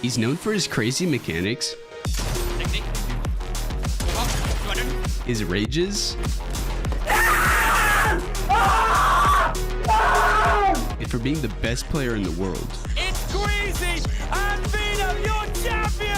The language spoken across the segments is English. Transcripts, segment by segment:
He's known for his crazy mechanics, his rages, and for being the best player in the world. It's crazy! And Veno, you're champion!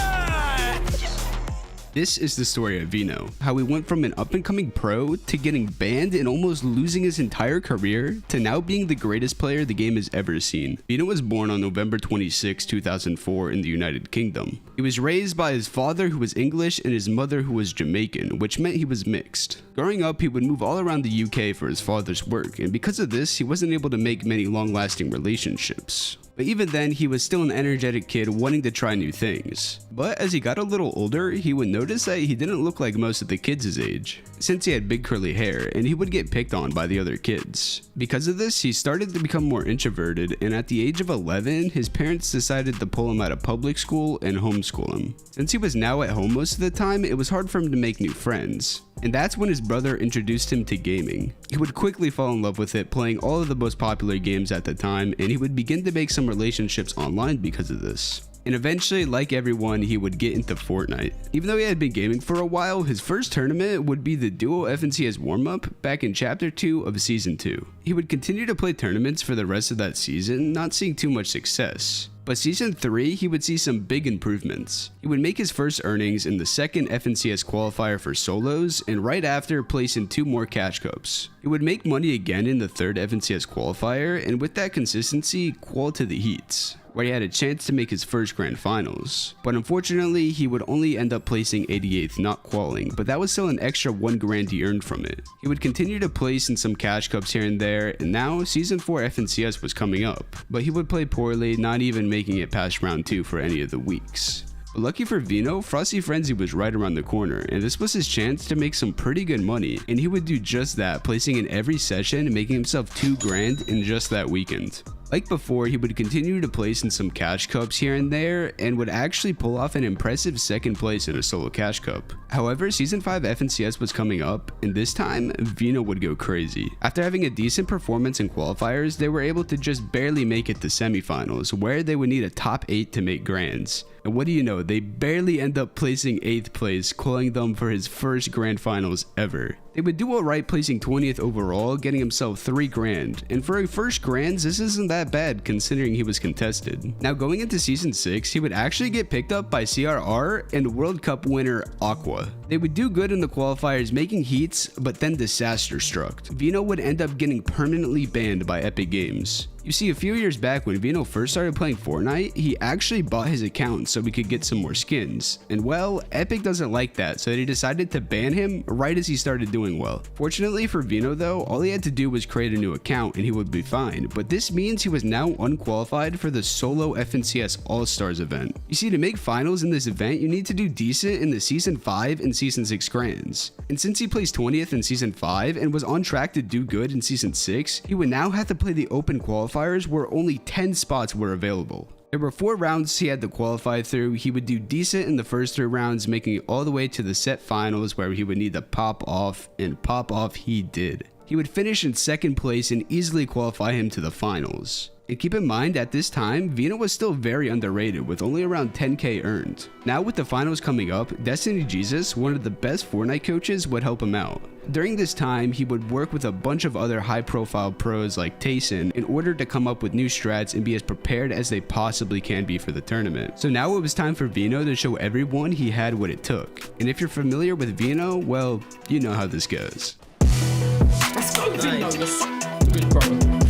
This is the story of Veno, how he went from an up-and-coming pro to getting banned and almost losing his entire career to now being the greatest player the game has ever seen. Veno was born on November 26, 2004 in the United Kingdom. He was raised by his father who was English and his mother who was Jamaican, which meant he was mixed. Growing up, he would move all around the UK for his father's work, and because of this, he wasn't able to make many long-lasting relationships. But even then, he was still an energetic kid wanting to try new things. But as he got a little older, he would notice that he didn't look like most of the kids his age, since he had big curly hair and he would get picked on by the other kids. Because of this, he started to become more introverted, and at the age of 11, his parents decided to pull him out of public school and homeschool him. Since he was now at home most of the time, it was hard for him to make new friends. And that's when his brother introduced him to gaming. He would quickly fall in love with it, playing all of the most popular games at the time, and he would begin to make some relationships online because of this. And eventually, like everyone, he would get into Fortnite. Even though he had been gaming for a while, his first tournament would be the Duo FNCS warm-up back in Chapter 2 of Season 2. He would continue to play tournaments for the rest of that season, not seeing too much success. But Season 3, he would see some big improvements. He would make his first earnings in the second FNCS qualifier for solos, and right after place in 2 more cash cups. He would make money again in the third FNCS qualifier, and with that consistency, qual to the heats, where he had a chance to make his first grand finals. But unfortunately, he would only end up placing 88th, not qualling, but that was still an extra 1 grand he earned from it. He would continue to place in some cash cups here and there, and now Season 4 FNCS was coming up, but he would play poorly, not even making it past round 2 for any of the weeks. But lucky for Veno, Frosty Frenzy was right around the corner, and this was his chance to make some pretty good money, and he would do just that, placing in every session and making himself 2 grand in just that weekend. Like before, he would continue to place in some cash cups here and there, and would actually pull off an impressive second place in a solo cash cup. However, Season 5 FNCS was coming up, and this time, Veno would go crazy. After having a decent performance in qualifiers, they were able to just barely make it to semifinals, where they would need a top 8 to make grands. And what do you know, they barely end up placing 8th place, calling them for his first grand finals ever. They would do alright placing 20th overall, getting himself 3 grand, and for a first grands, this isn't that bad considering he was contested. Now going into Season 6, he would actually get picked up by CRR and World Cup winner Aqua. They would do good in the qualifiers making heats, but then disaster struck. Veno would end up getting permanently banned by Epic Games. You see, a few years back when Veno first started playing Fortnite, he actually bought his account so he could get some more skins. And well, Epic doesn't like that, so they decided to ban him right as he started doing well. Fortunately for Veno though, all he had to do was create a new account and he would be fine, but this means he was now unqualified for the solo FNCS All-Stars event. You see, to make finals in this event, you need to do decent in the Season 5 and Season 6 grands. And since he placed 20th in Season 5 and was on track to do good in Season 6, he would now have to play the open qualifiers where only 10 spots were available. There were 4 rounds he had to qualify through. He would do decent in the first 3 rounds, making it all the way to the set finals where he would need to pop off, and pop off he did. He would finish in 2nd place and easily qualify him to the finals. And keep in mind, at this time, Veno was still very underrated with only around 10k earned. Now with the finals coming up, Destiny Jesus, one of the best Fortnite coaches, would help him out. During this time, he would work with a bunch of other high-profile pros like Tayson in order to come up with new strats and be as prepared as they possibly can be for the tournament. So now it was time for Veno to show everyone he had what it took. And if you're familiar with Veno, well, you know how this goes. Let's go, Veno! Good, bro.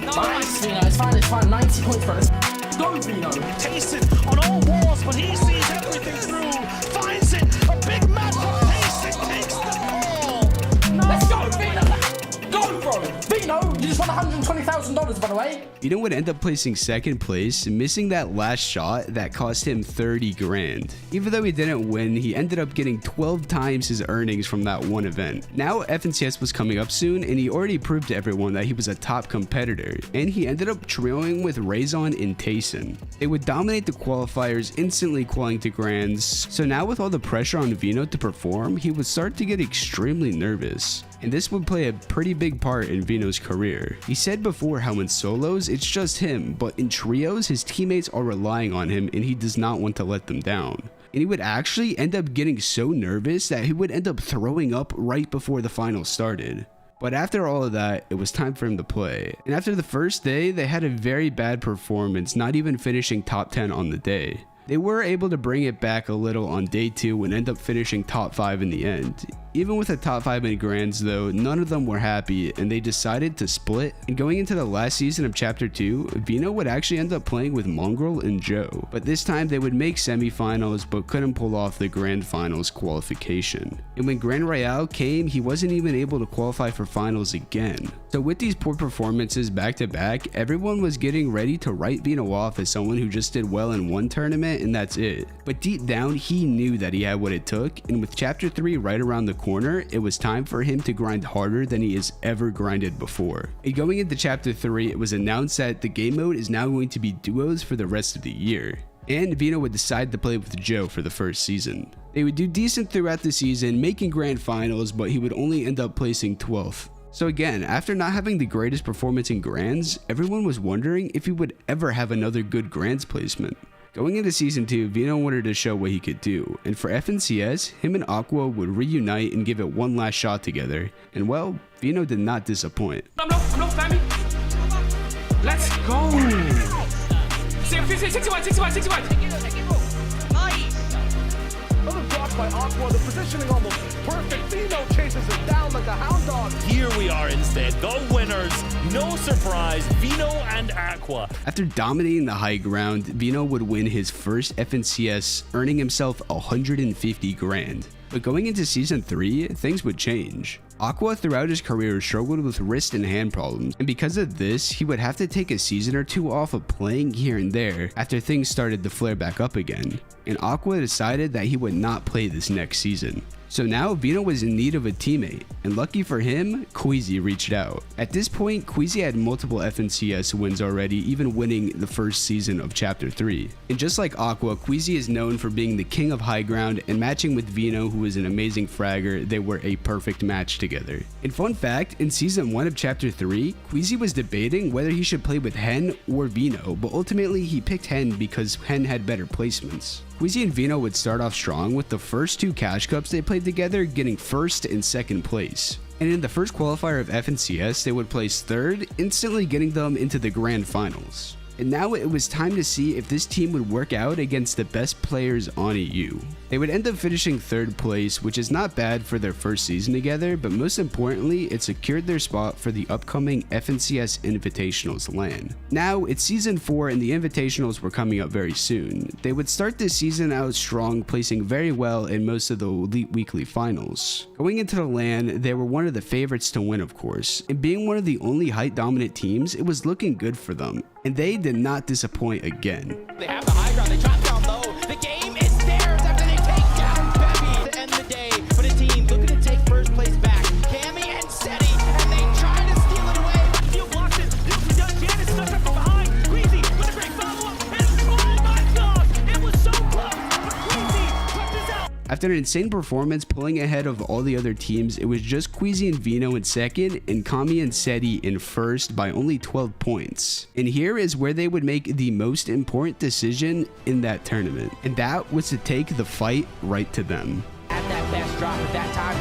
Nice, Veno. It's fine. 90 points, bro. Let's go, Veno. Tayson on all walls, but he sees everything through. Finds it. A big match for Tayson. Takes the ball. No. Let's go, Veno. Go, bro. Veno, you just won $120,000, by the way. Veno would end up placing 2nd place, missing that last shot that cost him 30 grand. Even though he didn't win, he ended up getting 12 times his earnings from that one event. Now FNCS was coming up soon, and he already proved to everyone that he was a top competitor, and he ended up trioing with Razon and Tayson. They would dominate the qualifiers, instantly qualifying to grands. So now with all the pressure on Veno to perform, he would start to get extremely nervous. and this would play a pretty big part in Veno's career. He said before how in solos, it's just him, but in trios, his teammates are relying on him and he does not want to let them down. And he would actually end up getting so nervous that he would end up throwing up right before the final started. But after all of that, it was time for him to play. And after the first day, they had a very bad performance, not even finishing top 10 on the day. They were able to bring it back a little on day 2 and end up finishing top 5 in the end. Even with a top 5 in grands though, none of them were happy and they decided to split. And going into the last season of chapter 2, Veno would actually end up playing with Mongrel and Joe. But this time they would make semifinals but couldn't pull off the grand finals qualification. And when Grand Royale came, he wasn't even able to qualify for finals again. So with these poor performances back to back, everyone was getting ready to write Veno off as someone who just did well in one tournament and that's it. But deep down, he knew that he had what it took, and with chapter 3 right around the corner, it was time for him to grind harder than he has ever grinded before. And going into chapter 3, it was announced that the game mode is now going to be duos for the rest of the year. And Veno would decide to play with Joe for the first season. They would do decent throughout the season, making grand finals, but he would only end up placing 12th. So again, after not having the greatest performance in grands, everyone was wondering if he would ever have another good grands placement. Going into season 2, Veno wanted to show what he could do, and for FNCS, him and Aqua would reunite and give it one last shot together, and well, Veno did not disappoint. I'm low, family. Let's go. 61. Another block by Aqua, the positioning almost perfect. Veno chases it down like a hound dog. Here we are instead, the winners. No surprise, Veno and Aqua. After dominating the high ground, Veno would win his first FNCS, earning himself 150 grand. But going into season 3, things would change. Aqua throughout his career struggled with wrist and hand problems, and because of this, he would have to take a season or 2 off of playing here and there after things started to flare back up again. And Aqua decided that he would not play this next season. So now Veno was in need of a teammate, and lucky for him, Queasy reached out. At this point, Queasy had multiple FNCS wins already, even winning the first season of Chapter 3. And just like Aqua, Queasy is known for being the king of high ground, and matching with Veno, who is an amazing fragger, they were a perfect match together. And fun fact, in Season 1 of Chapter 3, Queasy was debating whether he should play with Hen or Veno, but ultimately he picked Hen because Hen had better placements. Queasy and Veno would start off strong with the first 2 Cash Cups they played together getting 1st and 2nd place. And in the first qualifier of FNCS, they would place 3rd, instantly getting them into the grand finals. And now it was time to see if this team would work out against the best players on EU. They would end up finishing 3rd place, which is not bad for their first season together, but most importantly, it secured their spot for the upcoming FNCS Invitationals LAN. Now, it's season 4 and the Invitationals were coming up very soon. They would start this season out strong, placing very well in most of the Elite Weekly Finals. Going into the LAN, they were one of the favorites to win, of course, and being one of the only height dominant teams, it was looking good for them, and they did not disappoint again. They have the high ground, they drop down low. The game is theirs after they take down Bevy to end the day. But a team looking to take first place back. Cammy and Seti, and they try to steal it away. Field blocks it. Janice snuck up from behind. Queasy with a great follow-up. And oh my God, it was so close. But Queasy touches out. After an insane performance pulling ahead of all the other teams, it was just Queasy and Veno in 2nd and Kami and Seti in 1st by only 12 points. And here is where they would make the most important decision in that tournament, and that was to take the fight right to them. At that best drop at that time.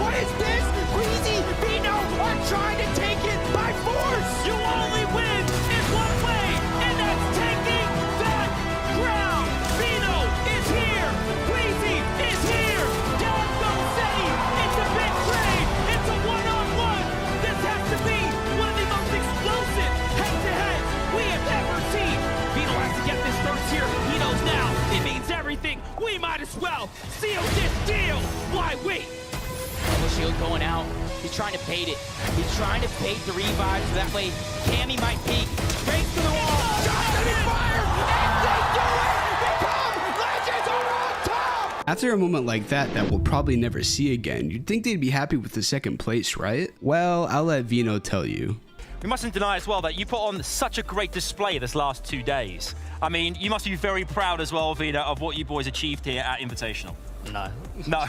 What is this? Queasy, Veno are trying to take it by force. You only win in one way, and that's taking that ground. Veno is here. Queasy is here. Down goes Seti. It's a big trade. It's a one-on-one. This has to be one of the most explosive head-to-heads we have ever seen. Veno has to get this first here. He knows now. It means everything. We might as well seal this deal. Why wait? Double shield going out. He's trying to bait it. He's trying to bait the revive so that way Cammy might peek. Straight to the wall. Shots to be fired. And they do it. Become legends are on top. After a moment like that we'll probably never see again, you'd think they'd be happy with the 2nd place, right? Well, I'll let Veno tell you. We mustn't deny as well that you put on such a great display this last 2 days. I mean, you must be very proud as well, Veno, of what you boys achieved here at Invitational. No. No.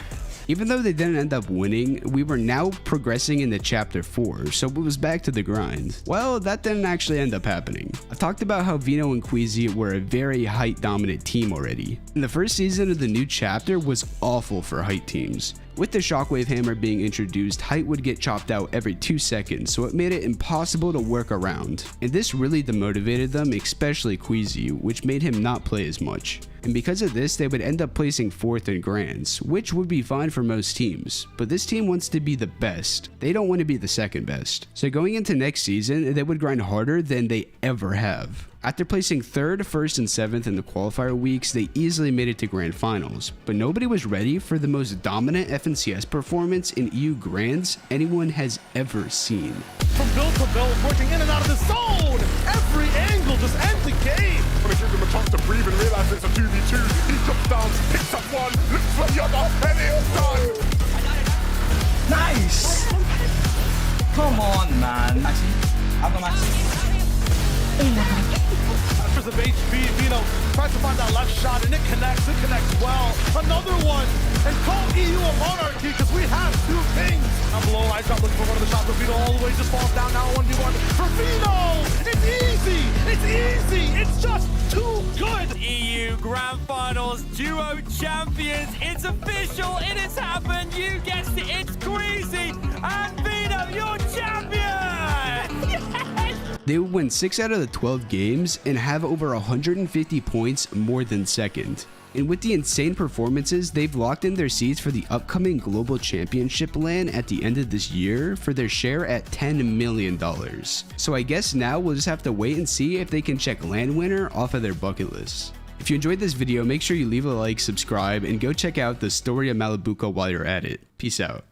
Even though they didn't end up winning, we were now progressing into chapter 4, so it was back to the grind. Well, that didn't actually end up happening. I talked about how Veno and Queasy were a very height dominant team already, and the first season of the new chapter was awful for height teams. With the Shockwave Hammer being introduced, height would get chopped out every 2 seconds, so it made it impossible to work around. And this really demotivated them, especially Queasy, which made him not play as much. And because of this, they would end up placing 4th in Grands, which would be fine for most teams. But this team wants to be the best. They don't want to be the second best. So going into next season, they would grind harder than they ever have. After placing 3rd, 1st, and 7th in the qualifier weeks, they easily made it to Grand Finals, but nobody was ready for the most dominant FNCS performance in EU Grands anyone has ever seen. From build to build, working in and out of the zone. Every angle just ends the game. When I give him a chance to breathe and realize it's a 2v2, he drops down, picks up one, looks for the other, and it's done. Nice! Come on, man. Actually, I've got There's a HP, Veno tries to find that left shot, and it connects well. Another one, and call EU a monarchy, because we have 2 kings. Down below, Ice Drop looking for one of the shots, but Veno all the way just falls down, now 1v1 for Veno! It's easy! It's easy! It's just too good! EU Grand Finals Duo Champions. It's official. It has happened. You guessed it. It's Queasy and Veno, your champion! They would win 6 out of the 12 games and have over 150 points more than second. And with the insane performances, they've locked in their seats for the upcoming Global Championship LAN at the end of this year for their share at $10 million. So I guess now we'll just have to wait and see if they can check LAN winner off of their bucket list. If you enjoyed this video, make sure you leave a like, subscribe, and go check out the story of Malibuca while you're at it. Peace out.